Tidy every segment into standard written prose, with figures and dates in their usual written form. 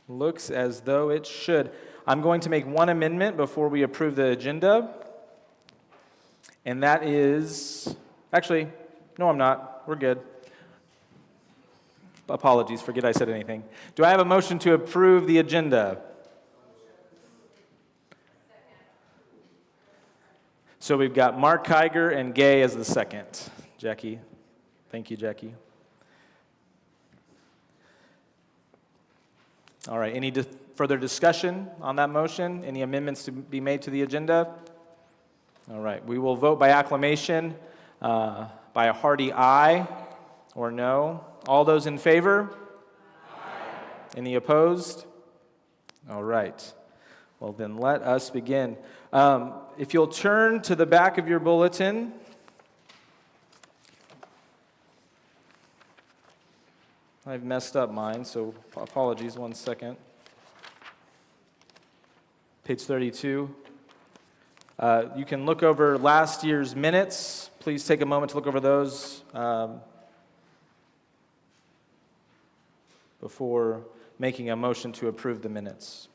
Looks as though it should. I'm going to make one amendment before we approve the agenda. And that is, actually, no, I'm not. We're good. Apologies, forget I said anything. Do I have a motion to approve the agenda? So we've got Mark Kiger and Gay as the second. Jackie. Thank you, Jackie. All right, any further discussion on that motion? Any amendments to be made to the agenda? All right, we will vote by acclamation, by a hearty aye or no. All those in favor? Aye. Any opposed? All right. Well, then let us begin. If you'll turn to the back of your bulletin. I've messed up mine, so apologies, 1 second. Page 32. You can look over last year's minutes. Please take a moment to look over those before making a motion to approve the minutes.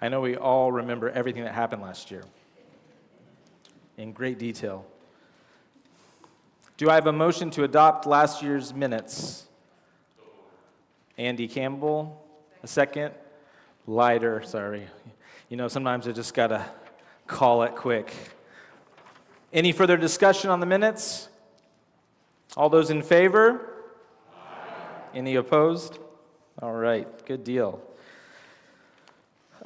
I know we all remember everything that happened last year in great detail. Do I have a motion to adopt last year's minutes? Andy Campbell, a second. Lighter, sorry. You know, sometimes I just got to call it quick. Any further discussion on the minutes? All those in favor? Aye. Any opposed? All right, good deal.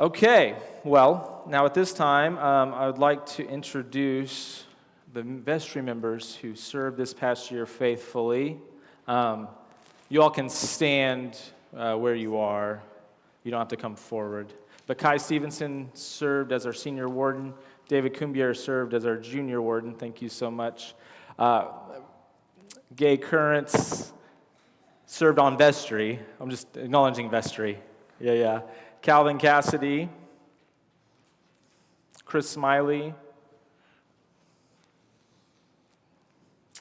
Okay, well, now at this time, I would like to introduce the vestry members who served this past year faithfully. You all can stand where you are. You don't have to come forward. But Kai Stevenson served as our senior warden. David Cumbier served as our junior warden. Thank you so much. Gay Currents served on vestry. I'm just acknowledging vestry. Yeah. Calvin Cassidy. Chris Smiley.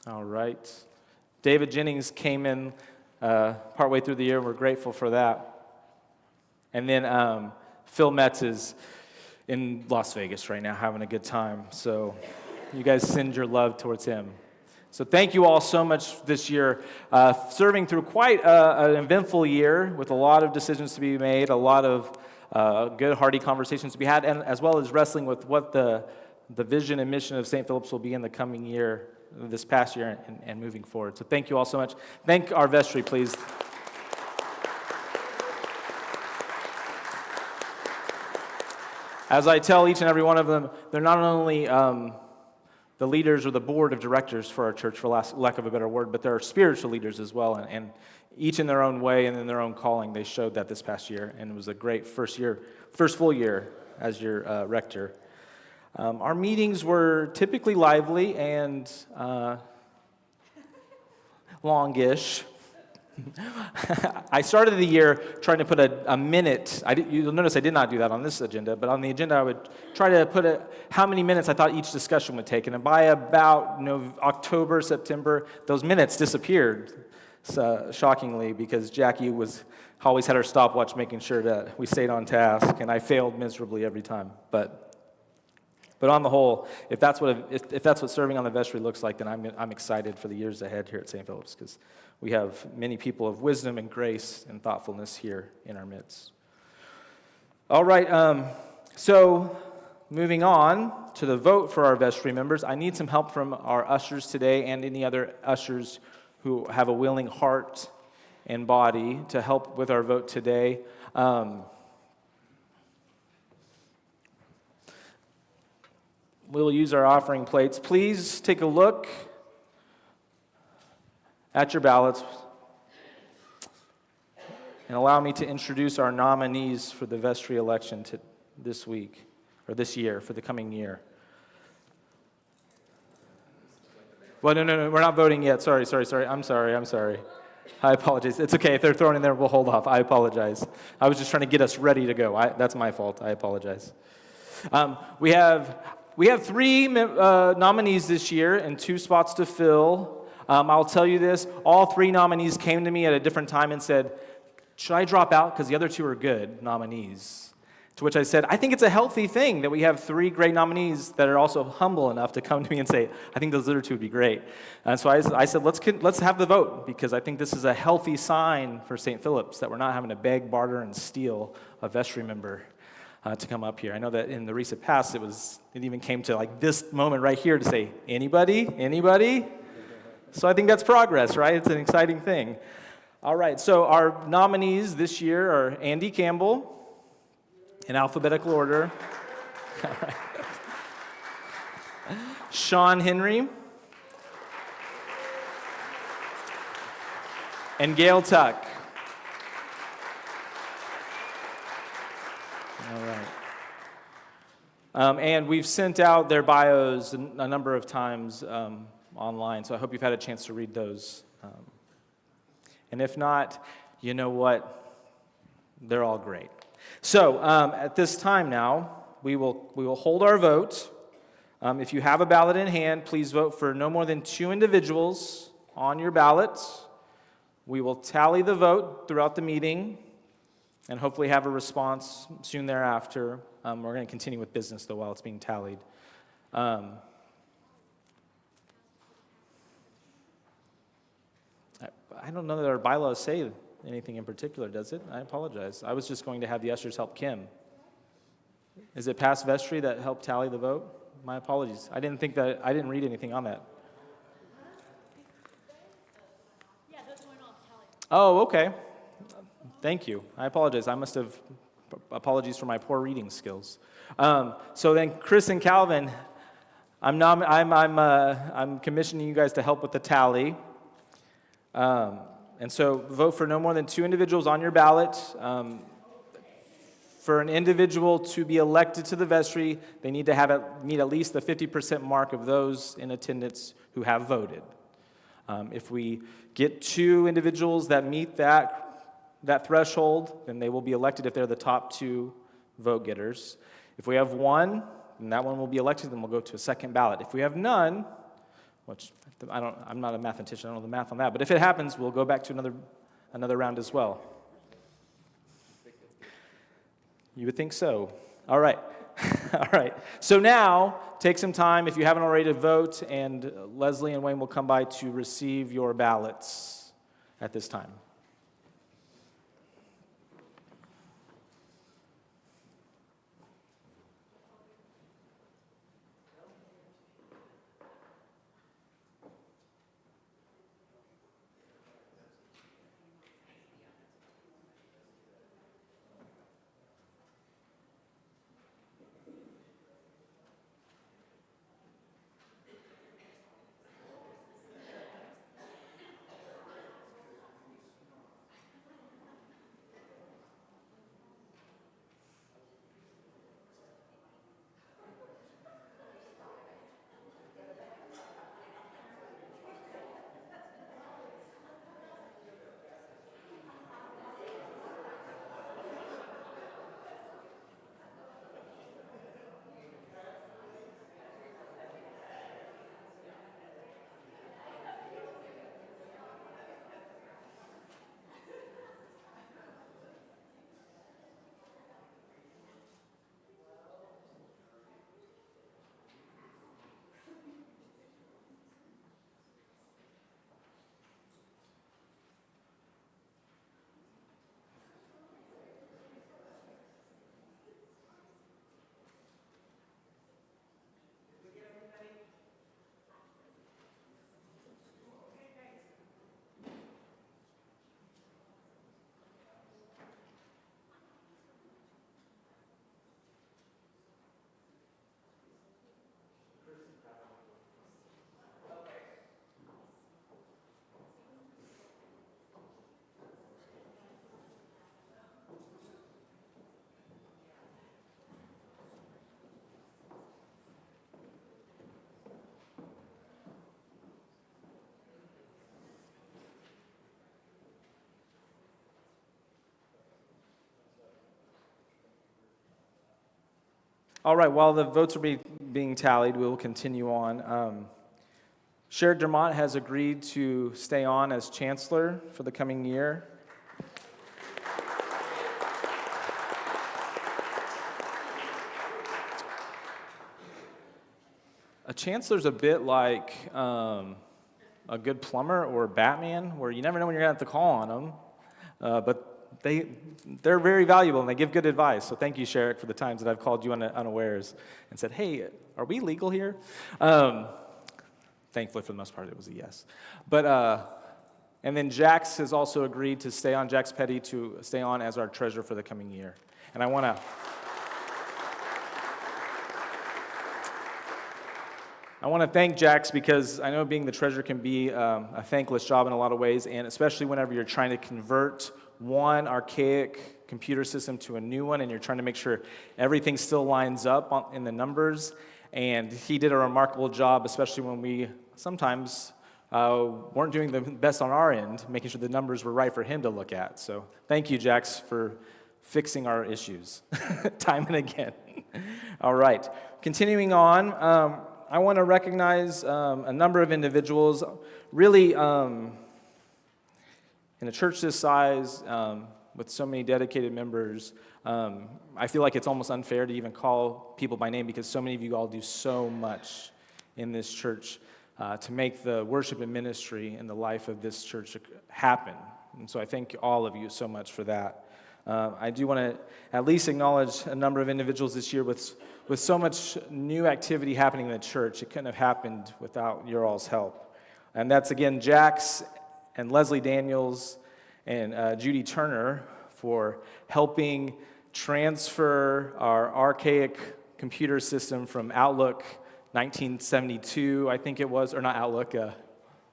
All right. David Jennings came in partway through the year. We're grateful for that. And then Phil Metz is in Las Vegas right now having a good time. So you guys send your love towards him. So thank you all so much this year, serving through quite an eventful year with a lot of decisions to be made, a lot of good, hearty conversations to be had, and as well as wrestling with what the vision and mission of St. Philip's will be in the coming year, this past year, and moving forward. So thank you all so much. Thank our vestry, please. As I tell each and every one of them, they're not only the leaders or the board of directors for our church, for lack of a better word, but they're spiritual leaders as well, and each in their own way and in their own calling. They showed that this past year, and it was a great first full year as your rector. Our meetings were typically lively and longish. I started the year trying to put a minute. You'll notice I did not do that on this agenda, but on the agenda I would try to put how many minutes I thought each discussion would take. And by about October, September, those minutes disappeared, shockingly, because Jackie always had her stopwatch making sure that we stayed on task, and I failed miserably every time. But on the whole, if that's what serving on the vestry looks like, then I'm excited for the years ahead here at St. Philip's, because we have many people of wisdom and grace and thoughtfulness here in our midst. All right, so moving on to the vote for our vestry members, I need some help from our ushers today and any other ushers who have a willing heart and body to help with our vote today. We'll use our offering plates. Please take a look at your ballots and allow me to introduce our nominees for the vestry election this week, or this year, for the coming year. Well, no, we're not voting yet. Sorry. I'm sorry. I apologize. It's okay. If they're thrown in there, we'll hold off. I apologize. I was just trying to get us ready to go. That's my fault. I apologize. We have three nominees this year and 2 spots to fill. I'll tell you this, all 3 nominees came to me at a different time and said, should I drop out? Because the other 2 are good nominees. To which I said, I think it's a healthy thing that we have 3 great nominees that are also humble enough to come to me and say, I think those other 2 would be great. And so I said, let's have the vote, because I think this is a healthy sign for St. Philip's that we're not having to beg, barter, and steal a vestry member to come up here. I know that in the recent past, it even came to like this moment right here to say, anybody? So I think that's progress, right? It's an exciting thing. All right, so our nominees this year are Andy Campbell, in alphabetical order. All right. Sean Henry. And Gail Tuck. All right. And we've sent out their bios a number of times online, so I hope you've had a chance to read those. And if not, you know what? They're all great. So at this time now, we will hold our vote. If you have a ballot in hand, please vote for no more than 2 individuals on your ballot. We will tally the vote throughout the meeting and hopefully have a response soon thereafter. We're going to continue with business, though, while it's being tallied. I don't know that our bylaws say anything in particular, does it? I apologize. I was just going to have the ushers help Kim. Is it past vestry that helped tally the vote? My apologies. I didn't read anything on that. Yeah, those went off tally. Oh, okay. Thank you. I apologize. Apologies for my poor reading skills. So then, Chris and Calvin, I'm commissioning you guys to help with the tally. And so vote for no more than 2 individuals on your ballot. For an individual to be elected to the vestry, they need to meet at least the 50% mark of those in attendance who have voted. If we get 2 individuals that meet that threshold, then they will be elected if they're the top 2 vote getters. If we have 1, then that one will be elected, then we'll go to a second ballot. If we have none, which I'm not a mathematician, I don't know the math on that, but if it happens, we'll go back to another round as well. You would think so. All right. All right. So now, take some time, if you haven't already, to vote, and Leslie and Wayne will come by to receive your ballots at this time. All right, while the votes are being tallied, we will continue on. Sherrick Dermott has agreed to stay on as chancellor for the coming year. A chancellor's a bit like a good plumber or Batman, where you never know when you're going to have to call on them, but they're very valuable and they give good advice. So thank you, Sherrick, for the times that I've called you unawares and said, hey, are we legal here? Thankfully, for the most part, it was a yes. And then Jax has also agreed to stay on, Jax Petty, to stay on as our treasurer for the coming year. And I want to thank Jax because I know being the treasurer can be a thankless job in a lot of ways, and especially whenever you're trying to convert one archaic computer system to a new one, and you're trying to make sure everything still lines up in the numbers. And he did a remarkable job, especially when we sometimes weren't doing the best on our end, making sure the numbers were right for him to look at. So thank you, Jax, for fixing our issues time and again. All right, continuing on. I want to recognize a number of individuals, really, in a church this size, with so many dedicated members. I feel like it's almost unfair to even call people by name because so many of you all do so much in this church to make the worship and ministry in the life of this church happen. And so I thank all of you so much for that. I do want to at least acknowledge a number of individuals this year with so much new activity happening in the church. It couldn't have happened without your all's help. And that's, again, Jax and Leslie Daniels and Judy Turner for helping transfer our archaic computer system from Outlook 1972, I think it was, or not Outlook,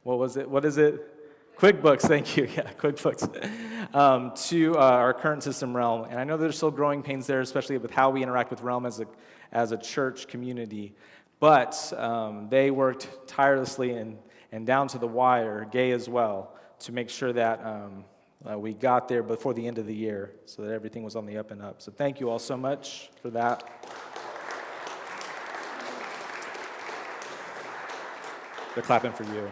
what was it? What is it? QuickBooks, thank you. Yeah, QuickBooks. To our current system, Realm. And I know there's still growing pains there, especially with how we interact with Realm as a church community. But they worked tirelessly and down to the wire, Gay as well, to make sure that we got there before the end of the year so that everything was on the up and up. So thank you all so much for that. They're clapping for you.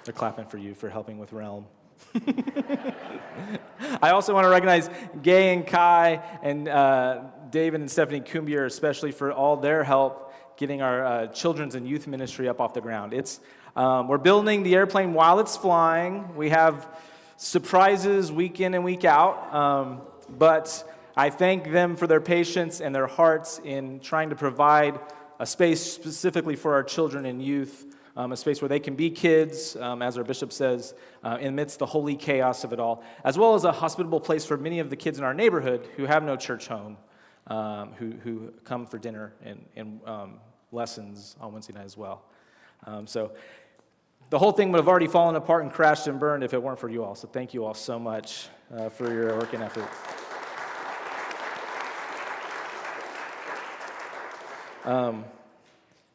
They're clapping for you for helping with Realm. I also want to recognize Gay and Kai and David and Stephanie Kumbier, especially for all their help getting our children's and youth ministry up off the ground. We're building the airplane while it's flying. We have surprises week in and week out, but I thank them for their patience and their hearts in trying to provide a space specifically for our children and youth, a space where they can be kids, as our bishop says, amidst the holy chaos of it all, as well as a hospitable place for many of the kids in our neighborhood who have no church home, who come for dinner and lessons on Wednesday night as well. So the whole thing would have already fallen apart and crashed and burned if it weren't for you all. So thank you all so much for your work and effort.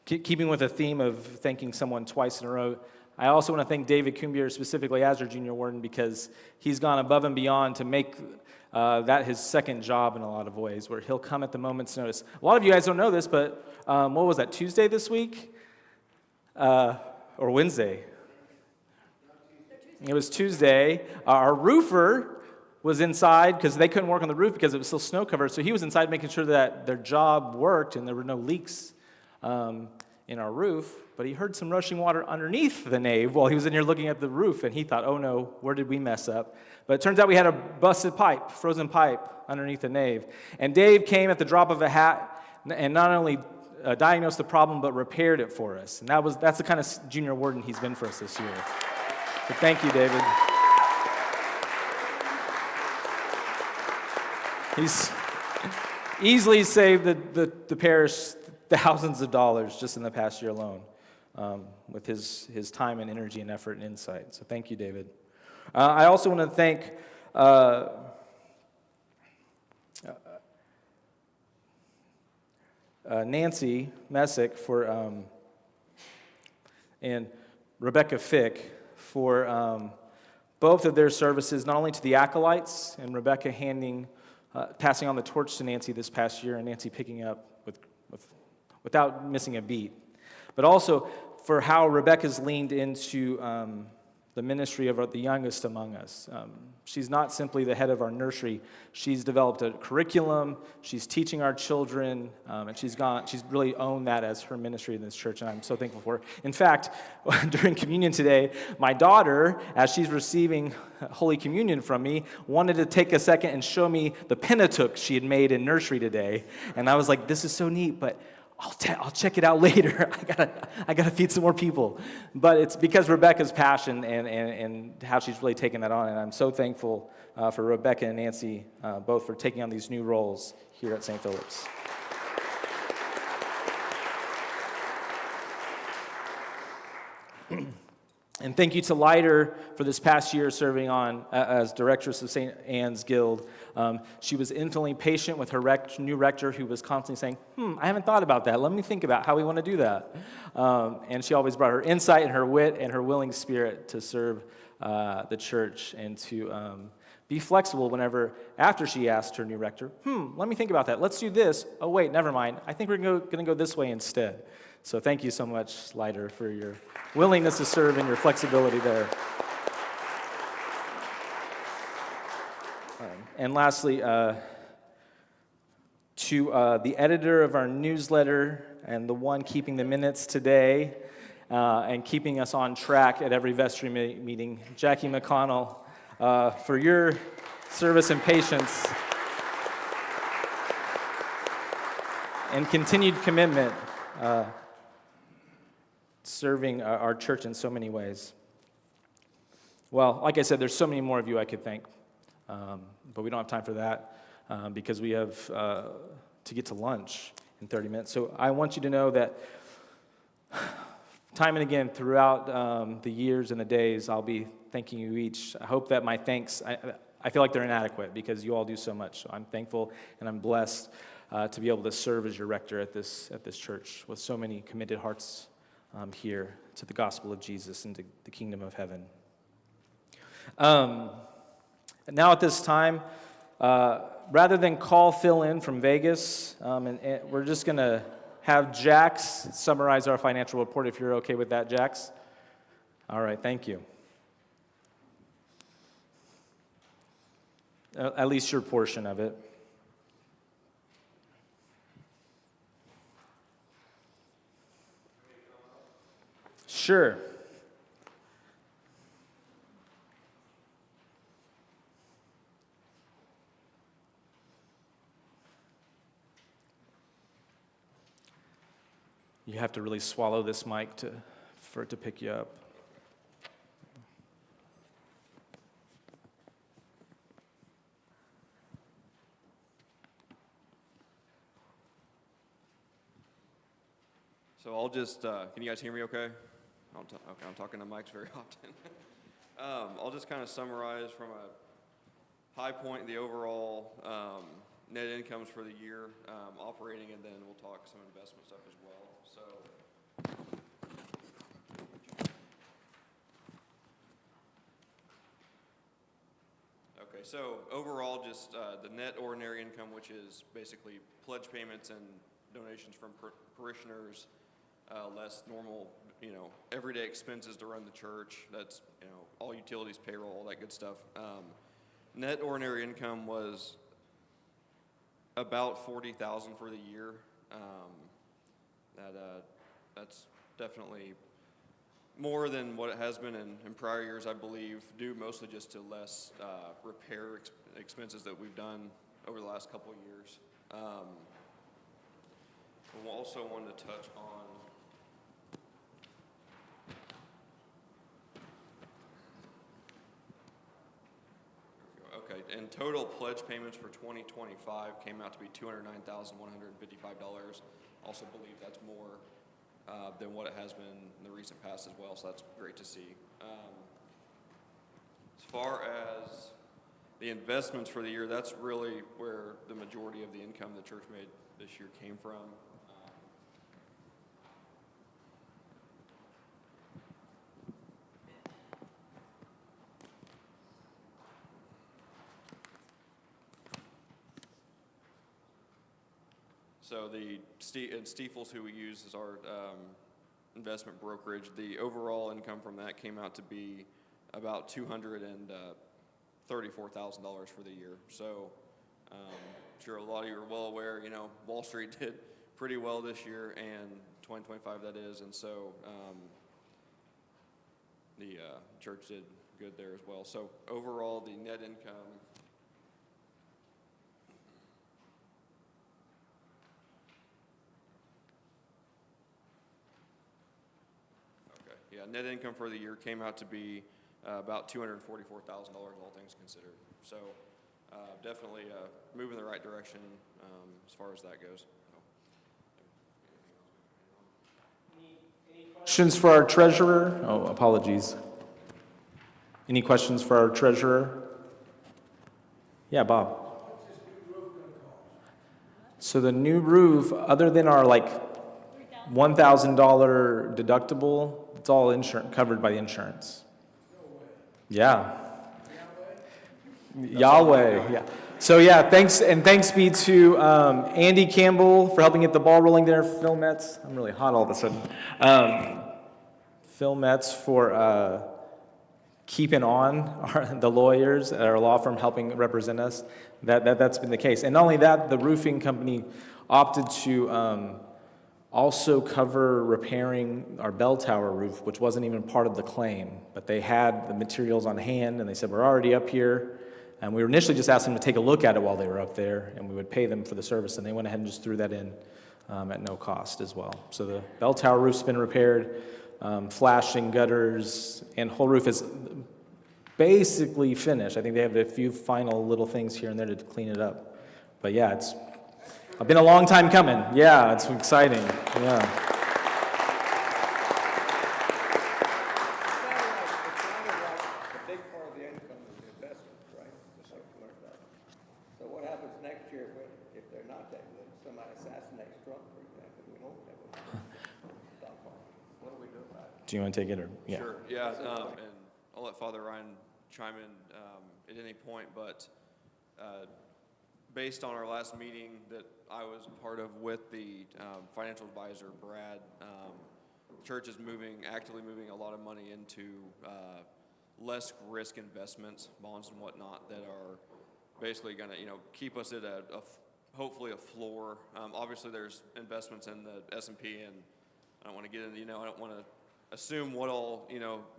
Keeping with the theme of thanking someone twice in a row, I also want to thank David Kumbier specifically as our junior warden because he's gone above and beyond to make that his second job in a lot of ways, where he'll come at the moment's notice. A lot of you guys don't know this, but what was that, Tuesday this week? Or Wednesday? It was Tuesday. Our roofer was inside because they couldn't work on the roof because it was still snow covered, so he was inside making sure that their job worked and there were no leaks in our roof, but he heard some rushing water underneath the nave while he was in here looking at the roof, and he thought, oh no, where did we mess up? But it turns out we had a busted pipe, frozen pipe, underneath the nave. And Dave came at the drop of a hat and not only diagnosed the problem, but repaired it for us. And that's the kind of junior warden he's been for us this year. So thank you, David. He's easily saved the parish thousands of dollars just in the past year alone with his time and energy and effort and insight. So thank you, David. I also want to thank Nancy Messick and Rebecca Fick for both of their services, not only to the acolytes and Rebecca passing on the torch to Nancy this past year, and Nancy picking up with without missing a beat. But also for how Rebecca's leaned into the ministry of the youngest among us. She's not simply the head of our nursery. She's developed a curriculum. She's teaching our children, and she's really owned that as her ministry in this church, and I'm so thankful for her. In fact, during communion today, my daughter, as she's receiving Holy Communion from me, wanted to take a second and show me the Pentateuch she had made in nursery today, and I was like, "This is so neat," but I'll check it out later. I gotta feed some more people. But it's because Rebecca's passion and how she's really taken that on. And I'm so thankful for Rebecca and Nancy, both for taking on these new roles here at St. Philip's. And thank you to Leiter for this past year serving on as directress of St. Anne's Guild. She was infinitely patient with her new rector who was constantly saying, I haven't thought about that. Let me think about how we want to do that. And she always brought her insight and her wit and her willing spirit to serve the church and to be flexible whenever, after she asked her new rector, let me think about that. Let's do this. Oh, wait, never mind. I think we're going to go this way instead. So thank you so much, Leiter, for your willingness to serve and your flexibility there. And lastly, to the editor of our newsletter and the one keeping the minutes today and keeping us on track at every vestry meeting, Jackie McConnell, for your service and patience and continued commitment serving our church in so many ways. Well, like I said, there's so many more of you I could thank, but we don't have time for that because we have to get to lunch in 30 minutes. So I want you to know that time and again throughout the years and the days, I'll be thanking you each. I hope that my thanks, I feel like they're inadequate because you all do so much. So I'm thankful and I'm blessed to be able to serve as your rector at this church with so many committed hearts here to the gospel of Jesus and to the kingdom of heaven. Now at this time, rather than call Phil in from Vegas, and we're just going to have Jax summarize our financial report, if you're okay with that, Jax. All right, thank you. At least your portion of it. Sure. You have to really swallow this mic for it to pick you up. So I'll just, can you guys hear me okay? Okay, I'm talking to mics very often. I'll just kind of summarize from a high point the overall net incomes for the year, operating, and then we'll talk some investment stuff as well. So overall, just the net ordinary income, which is basically pledge payments and donations from parishioners, less normal, everyday expenses to run the church. That's, all utilities, payroll, all that good stuff. Net ordinary income was about $40,000 for the year. That's definitely more than what it has been in prior years, I believe, due mostly just to less repair expenses that we've done over the last couple of years. We also wanted to touch on and total pledge payments for 2025 came out to be $209,155. Also believe that's more than what it has been in the recent past as well, so that's great to see. As far as the investments for the year, that's really where the majority of the income the church made this year came from. So and Stiefels, who we use as our investment brokerage, the overall income from that came out to be about $234,000 for the year. So I'm sure a lot of you are well aware, Wall Street did pretty well this year, and 2025 that is, and so the church did good there as well. So overall, the net income, net income for the year came out to be about $244,000, all things considered. So definitely moving in the right direction as far as that goes. Questions for our treasurer? Oh, apologies. Any questions for our treasurer? Yeah, Bob. So the new roof, other than our $1,000 deductible, it's all covered by the insurance. Yeah. Yahweh. Yeah. So yeah, thanks be to Andy Campbell for helping get the ball rolling there. Phil Metz. I'm really hot all of a sudden. Phil Metz for keeping on the lawyers at our law firm helping represent us. That's been the case. And not only that, the roofing company opted to also cover repairing our bell tower roof, which wasn't even part of the claim. But they had the materials on hand, and they said, we're already up here. And we initially just asked them to take a look at it while they were up there, and we would pay them for the service. And they went ahead and just threw that in at no cost as well. So the bell tower roof's been repaired, flashing, gutters, and whole roof is basically finished. I think they have a few final little things here and there to clean it up. But yeah, it's been a long time coming. Yeah, it's exciting. Yeah. A big part of the income is the investments, right? Just like we learned about. So what happens next year if they're not that good? Somebody assassinates Trump, for example. We don't have a what do we do about it? Do you want to take it or? Yeah. Sure. Yeah, and I'll let Father Ryan chime in at any point, but based on our last meeting that I was part of with the financial advisor, Brad, the church is actively moving a lot of money into less risk investments, bonds and whatnot, that are basically going to, keep us at hopefully a floor. Obviously, there's investments in the S&P, and I don't want to get into, I don't want to assume what all,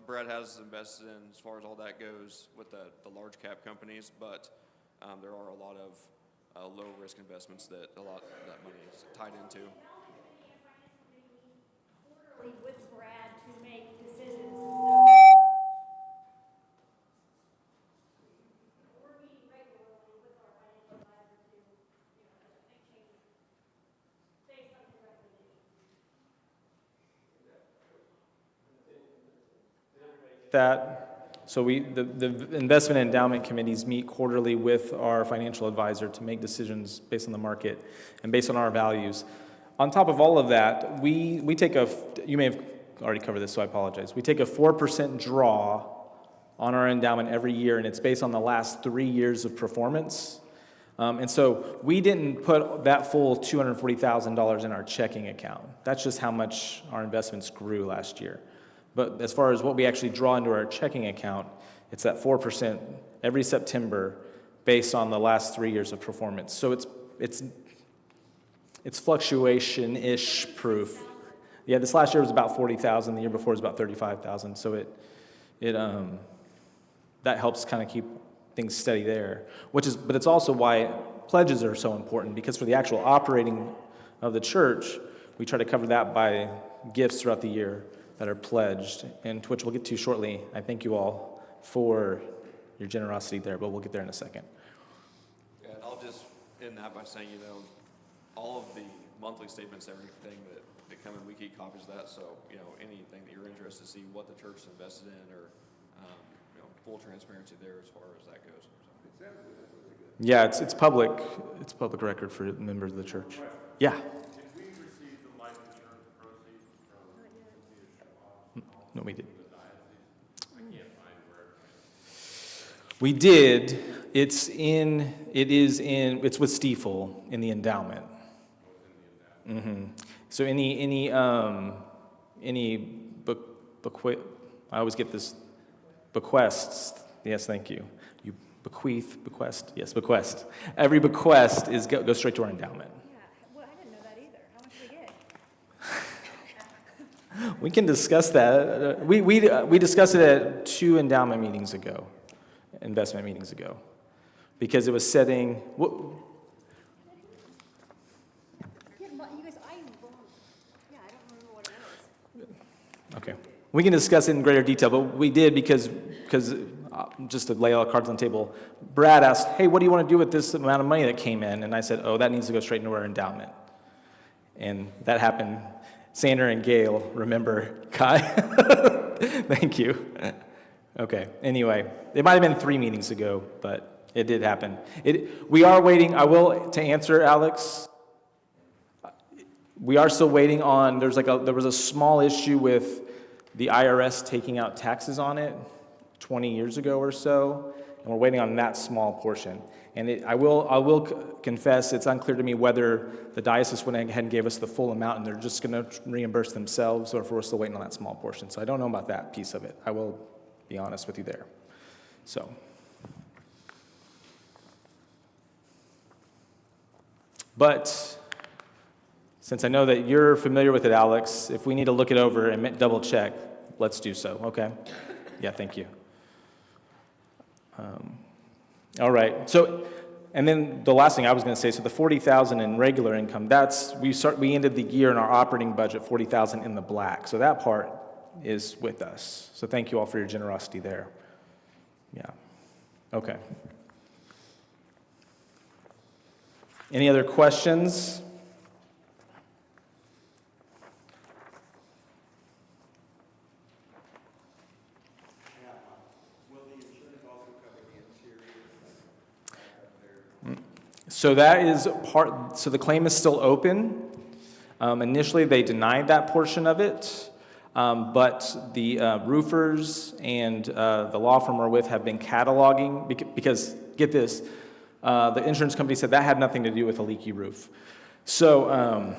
Brad has invested in as far as all that goes with the large cap companies, but there are a lot of low risk investments that a lot of that money is tied into. Quarterly with Brad to make decisions. We're meeting regularly with our financial advisor to, make changes based on his recommendations. That. So the investment and endowment committees meet quarterly with our financial advisor to make decisions based on the market and based on our values. On top of all of that, we take you may have already covered this, so I apologize. We take a 4% draw on our endowment every year, and it's based on the last 3 years of performance. And so we didn't put that full $240,000 in our checking account. That's just how much our investments grew last year. But as far as what we actually draw into our checking account, it's that 4% every September based on the last 3 years of performance. So it's fluctuation-ish proof. Yeah, this last year was about 40,000. The year before was about 35,000. So that helps kind of keep things steady there. But it's also why pledges are so important, because for the actual operating of the church, we try to cover that by gifts throughout the year that are pledged, and which we'll get to shortly. I thank you all for your generosity there, but we'll get there in a second. Yeah, and I'll just end that by saying, all of the monthly statements, everything that come in, we keep copies of that, so, anything that you're interested to see what the church is invested in, or, full transparency there as far as that goes. So. Yeah, it's public record for members of the church. Yeah. No, we didn't. We did. It's with Stiefel in the endowment. So any I always get this bequests. Yes, thank you. You bequest. Yes, bequest. Every bequest goes straight to our endowment. Yeah, well, I didn't know that either. How much do we get? We can discuss that. We discussed it at 2 endowment meetings ago, investment meetings ago, because it was setting. Yeah, you guys, I don't remember what it was. Okay, we can discuss it in greater detail, but we did because just to lay all the cards on the table, Brad asked, "Hey, what do you want to do with this amount of money that came in?" And I said, "Oh, that needs to go straight into our endowment." And that happened. Sandra and Gail, remember Kai? Thank you. Okay, anyway, it might have been 3 meetings ago, but it did happen. We are waiting, to answer Alex, we are still waiting on, there was a small issue with the IRS taking out taxes on it 20 years ago or so, and we're waiting on that small portion. And I will confess, it's unclear to me whether the diocese went ahead and gave us the full amount and they're just going to reimburse themselves, or if we're still waiting on that small portion. So I don't know about that piece of it. I will be honest with you there. So. But since I know that you're familiar with it, Alex, if we need to look it over and double check, let's do so, okay? Yeah, thank you. All right. So, and then the last thing I was going to say, so the $40,000 in regular income, we ended the year in our operating budget $40,000 in the black. So that part is with us. So thank you all for your generosity there. Yeah. Okay. Any other questions? So that is so the claim is still open. Initially, they denied that portion of it, but the roofers and the law firm we're with have been cataloging, because, get this, the insurance company said that had nothing to do with a leaky roof. So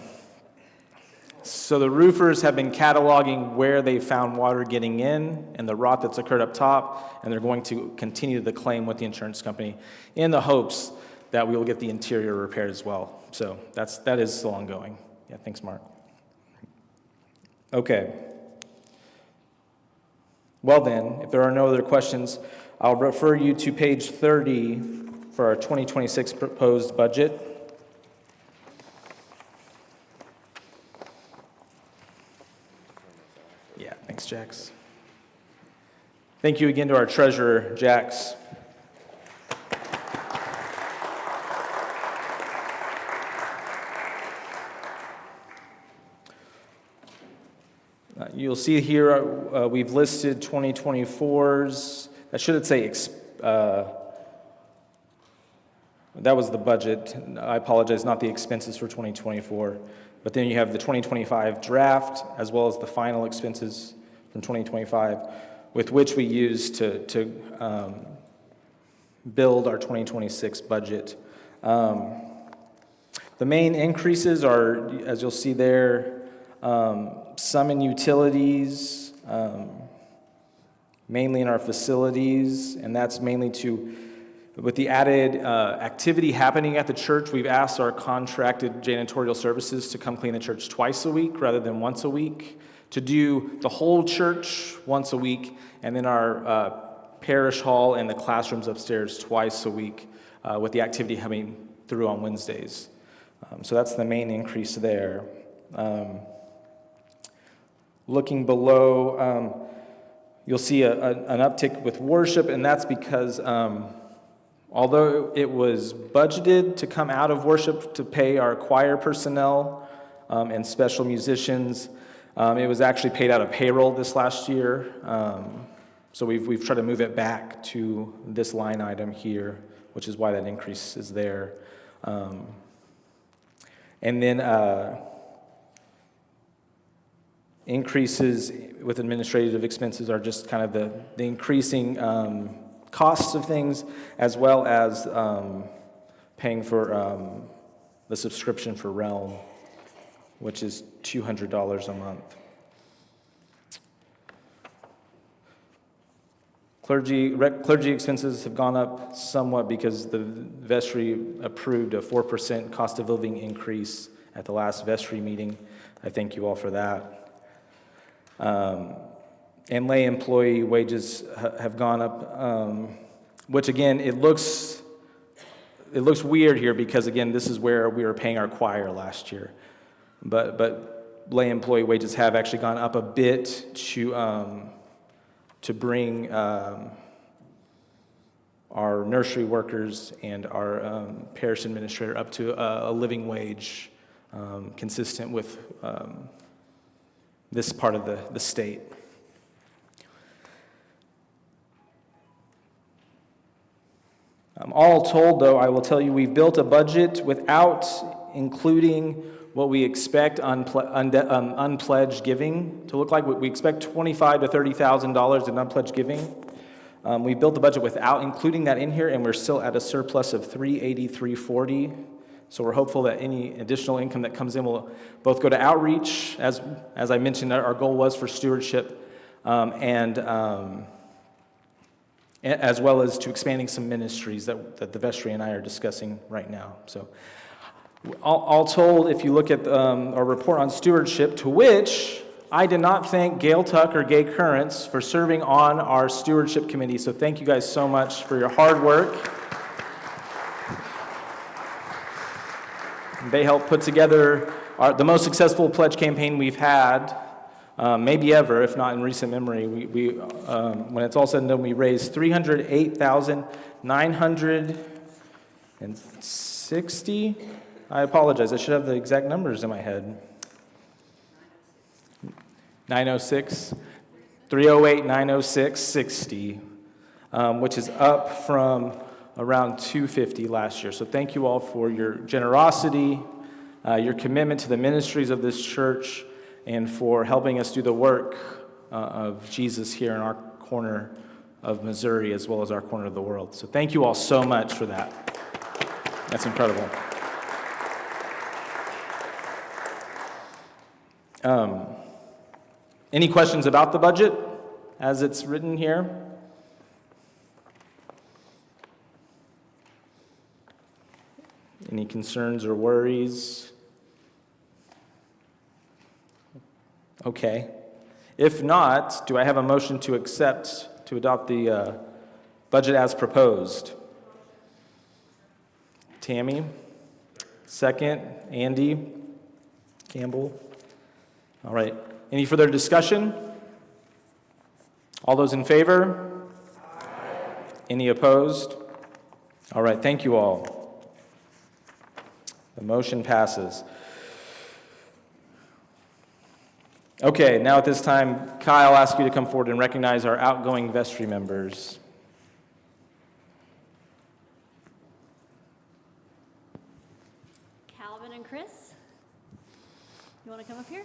the roofers have been cataloging where they found water getting in and the rot that's occurred up top, and they're going to continue the claim with the insurance company in the hopes that we will get the interior repaired as well. So that is still ongoing. Yeah, thanks, Mark. Okay. Well then, if there are no other questions, I'll refer you to page 30 for our 2026 proposed budget. Yeah, thanks, Jax. Thank you again to our treasurer, Jax. You'll see here we've listed 2024's. That should say that was the budget. I apologize, not the expenses for 2024. But then you have the 2025 draft as well as the final expenses from 2025, with which we use to build our 2026 budget. The main increases are, as you'll see there, some in utilities, mainly in our facilities, and that's mainly with the added activity happening at the church, we've asked our contracted janitorial services to come clean the church twice a week rather than once a week, to do the whole church once a week, and then our parish hall and the classrooms upstairs twice a week, with the activity coming through on Wednesdays. So that's the main increase there. Looking below, you'll see an uptick with worship, and that's because although it was budgeted to come out of worship to pay our choir personnel and special musicians, it was actually paid out of payroll this last year. So we've tried to move it back to this line item here, which is why that increase is there. And then increases with administrative expenses are just kind of the increasing costs of things, as well as paying for the subscription for Realm. which is $200 a month. Clergy expenses have gone up somewhat because the vestry approved a 4% cost of living increase at the last vestry meeting. I thank you all for that. And lay employee wages have gone up, which again, it looks weird here because again, this is where we were paying our choir last year. But lay employee wages have actually gone up a bit to bring our nursery workers and our parish administrator up to a living wage consistent with this part of the state. All told, though, I will tell you we've built a budget without including what we expect unpledged giving to look like. We expect $25,000 to $30,000 in unpledged giving. We built the budget without including that in here, and we're still at a surplus of $383.40. So we're hopeful that any additional income that comes in will both go to outreach, as I mentioned, our goal was for stewardship, and as well as to expanding some ministries that the vestry and I are discussing right now. So all told, if you look at our report on stewardship, to which I did not thank Gail Tuck or Gay Currents for serving on our stewardship committee. So thank you guys so much for your hard work. They helped put together the most successful pledge campaign we've had, maybe ever, if not in recent memory. We when it's all said and done, we raised $308,960. I apologize. I should have the exact numbers in my head. 906, 308, 906, 60, which is up from around 250 last year. So thank you all for your generosity, your commitment to the ministries of this church, and for helping us do the work of Jesus here in our corner of Missouri as well as our corner of the world. So thank you all so much for that. That's incredible. Any questions about the budget as it's written here? Any concerns or worries? Okay. If not, do I have a motion to adopt the budget as proposed? Tammy? Second, Andy Campbell? All right. Any further discussion? All those in favor? Aye. Any opposed? All right, thank you all. The motion passes. Okay, now at this time, Kyle, I'll ask you to come forward and recognize our outgoing vestry members. Calvin and Chris, you want to come up here?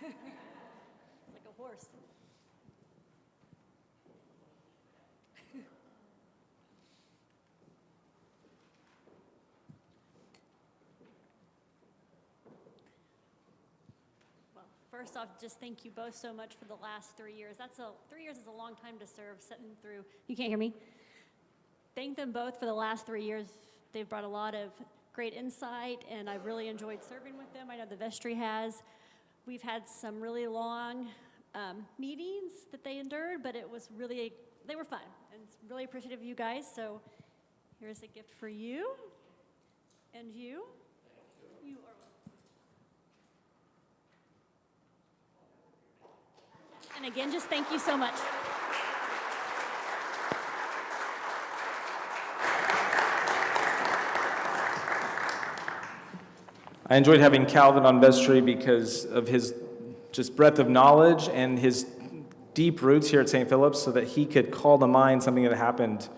Like a horse. Well, first off, just thank you both so much for the last 3 years. 3 years is a long time to serve, sitting through. You can't hear me? Thank them both for the last 3 years. They've brought a lot of great insight, and I've really enjoyed serving with them. I know the vestry has. We've had some really long meetings that they endured, but they were fun, and it's really appreciative of you guys. So here's a gift for you, and you. You are welcome. And again, just thank you so much. I enjoyed having Calvin on vestry because of his just breadth of knowledge and his deep roots here at St. Philip's, so that he could call to mind something that happened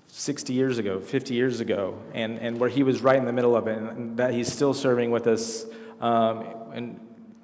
60 years ago, 50 years ago, and where he was right in the middle of it, and that he's still serving with us, and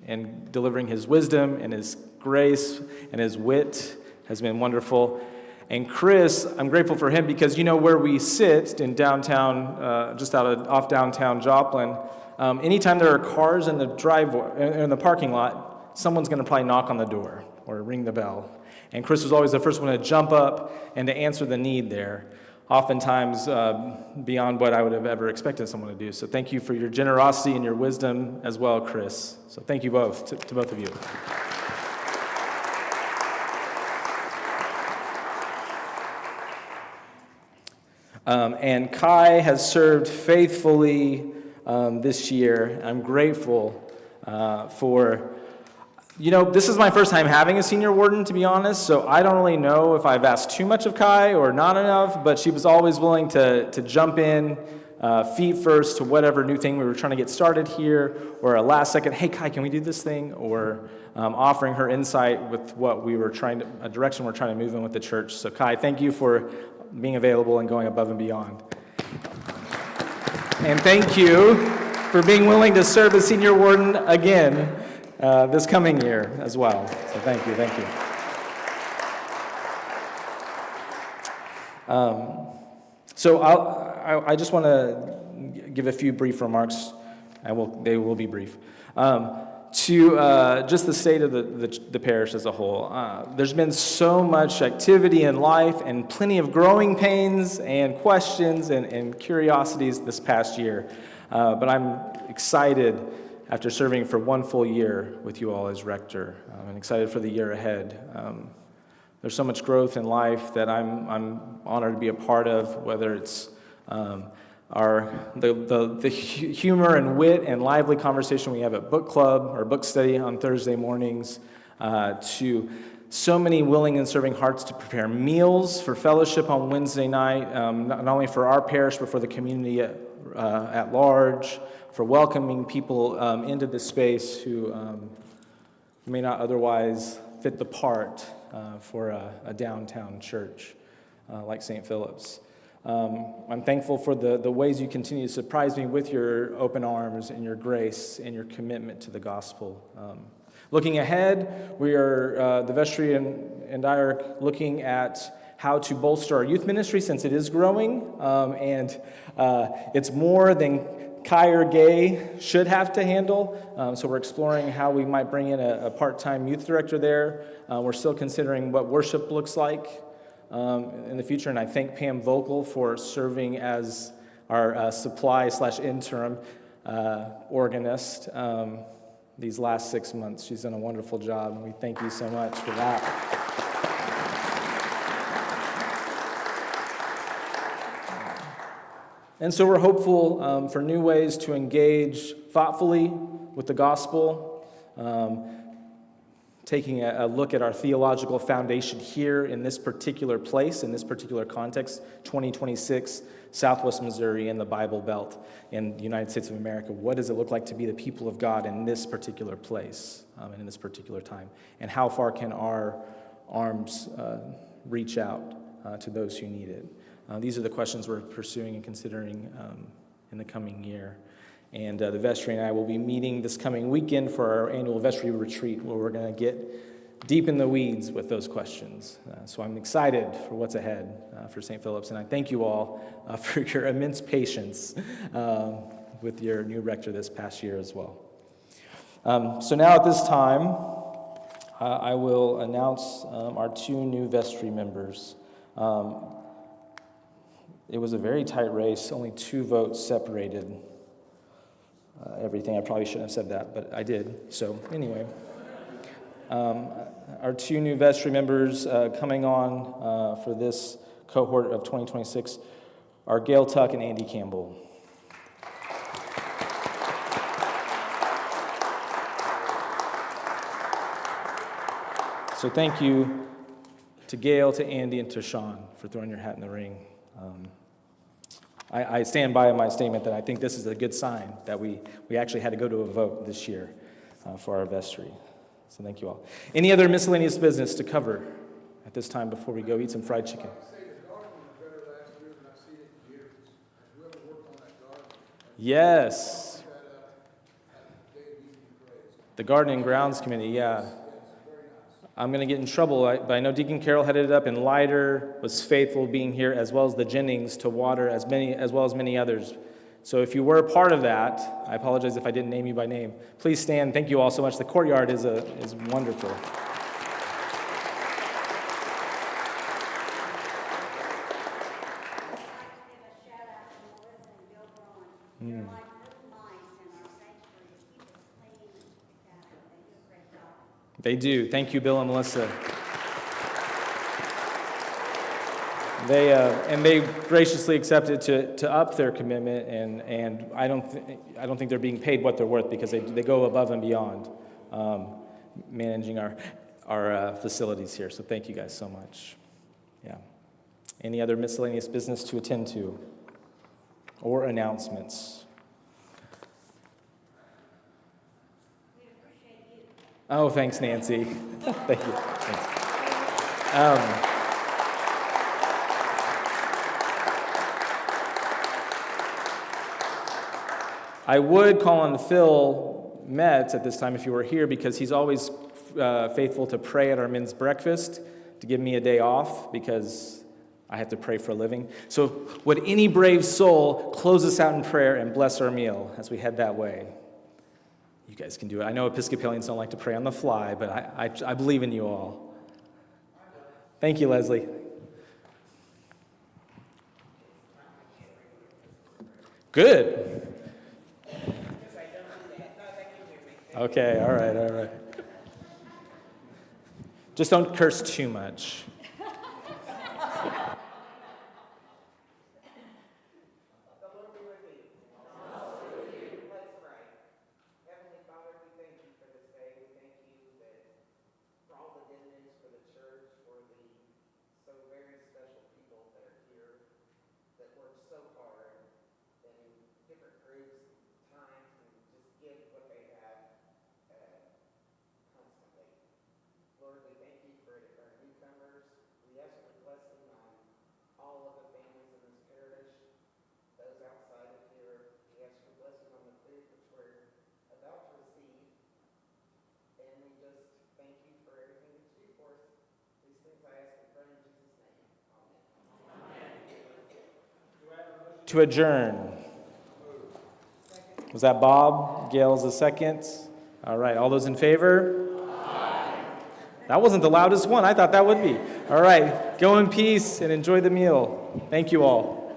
and delivering his wisdom and his grace and his wit has been wonderful. And Chris, I'm grateful for him because you know where we sit in downtown, just off downtown Joplin. Anytime there are cars in the driveway, in the parking lot, someone's going to probably knock on the door or ring the bell. And Chris was always the first one to jump up and to answer the need there, oftentimes beyond what I would have ever expected someone to do. So thank you for your generosity and your wisdom as well, Chris. So thank you both, to both of you. And Kai has served faithfully this year. I'm grateful for, this is my first time having a senior warden, to be honest, so I don't really know if I've asked too much of Kai or not enough, but she was always willing to jump in, feet first to whatever new thing we were trying to get started here, or a last second, hey Kai, can we do this thing? Or offering her insight with what we were a direction we're trying to move in with the church. So Kai, thank you for being available and going above and beyond. And thank you for being willing to serve as senior warden again this coming year as well. So thank you. So I just want to give a few brief remarks. They will be brief. To just the state of the parish as a whole. There's been so much activity in life and plenty of growing pains and questions and curiosities this past year. But I'm excited after serving for one full year with you all as rector. I'm excited for the year ahead. There's so much growth in life that I'm honored to be a part of, whether it's the humor and wit and lively conversation we have at book club or book study on Thursday mornings, to so many willing and serving hearts to prepare meals for fellowship on Wednesday night, not only for our parish but for the community at large, for welcoming people into this space who may not otherwise fit the part for a downtown church like St. Philip's. I'm thankful for the ways you continue to surprise me with your open arms and your grace and your commitment to the gospel. Looking ahead, we are, the vestry and I are looking at how to bolster our youth ministry since it is growing, and it's more than Kai or Gay should have to handle. So we're exploring how we might bring in a part-time youth director there. We're still considering what worship looks like in the future, and I thank Pam Vocal for serving as our supply/interim organist these last 6 months. She's done a wonderful job, and we thank you so much for that. And so we're hopeful for new ways to engage thoughtfully with the gospel, taking a look at our theological foundation here in this particular place, in this particular context, 2026, Southwest Missouri and the Bible Belt in the United States of America. What does it look like to be the people of God in this particular place and in this particular time? And how far can our arms reach out to those who need it? These are the questions we're pursuing and considering in the coming year. And the vestry and I will be meeting this coming weekend for our annual vestry retreat, where we're going to get deep in the weeds with those questions. So I'm excited for what's ahead for St. Philip's, and I thank you all for your immense patience with your new rector this past year as well. So now at this time, I will announce our 2 new vestry members. It was a very tight race, only 2 votes separated everything. I probably shouldn't have said that, but I did. So anyway, our 2 new vestry members coming on for this cohort of 2026 are Gail Tuck and Andy Campbell. So thank you to Gail, to Andy, and to Sean for throwing your hat in the ring. I stand by my statement that I think this is a good sign that we actually had to go to a vote this year for our vestry. So thank you all. Any other miscellaneous business to cover at this time before we go eat some fried chicken? Yes. The Garden and Grounds Committee, yeah. I'm going to get in trouble, but I know Deacon Carroll headed it up, and Leiter was faithful being here, as well as the Jennings to water as well as many others. So if you were a part of that, I apologize if I didn't name you by name. Please stand. Thank you all so much. The courtyard is wonderful. They do. Thank you, Bill and Melissa. They graciously accepted to up their commitment, and I don't think they're being paid what they're worth, because they go above and beyond managing our facilities here. So thank you guys so much. Yeah. Any other miscellaneous business to attend to or announcements? Oh, thanks, Nancy. Thank you. Thanks. I would call on Phil Metz at this time if you were here, because he's always faithful to pray at our men's breakfast, to give me a day off, because I have to pray for a living. So would any brave soul close us out in prayer and bless our meal as we head that way? You guys can do it. I know Episcopalians don't like to pray on the fly, but I believe in you all. Thank you, Leslie. Good. Okay, all right. Just don't curse too much. To adjourn. Was that Bob? Gail's the second. All right, all those in favor? Aye. That wasn't the loudest one. I thought that would be. All right, go in peace and enjoy the meal. Thank you all.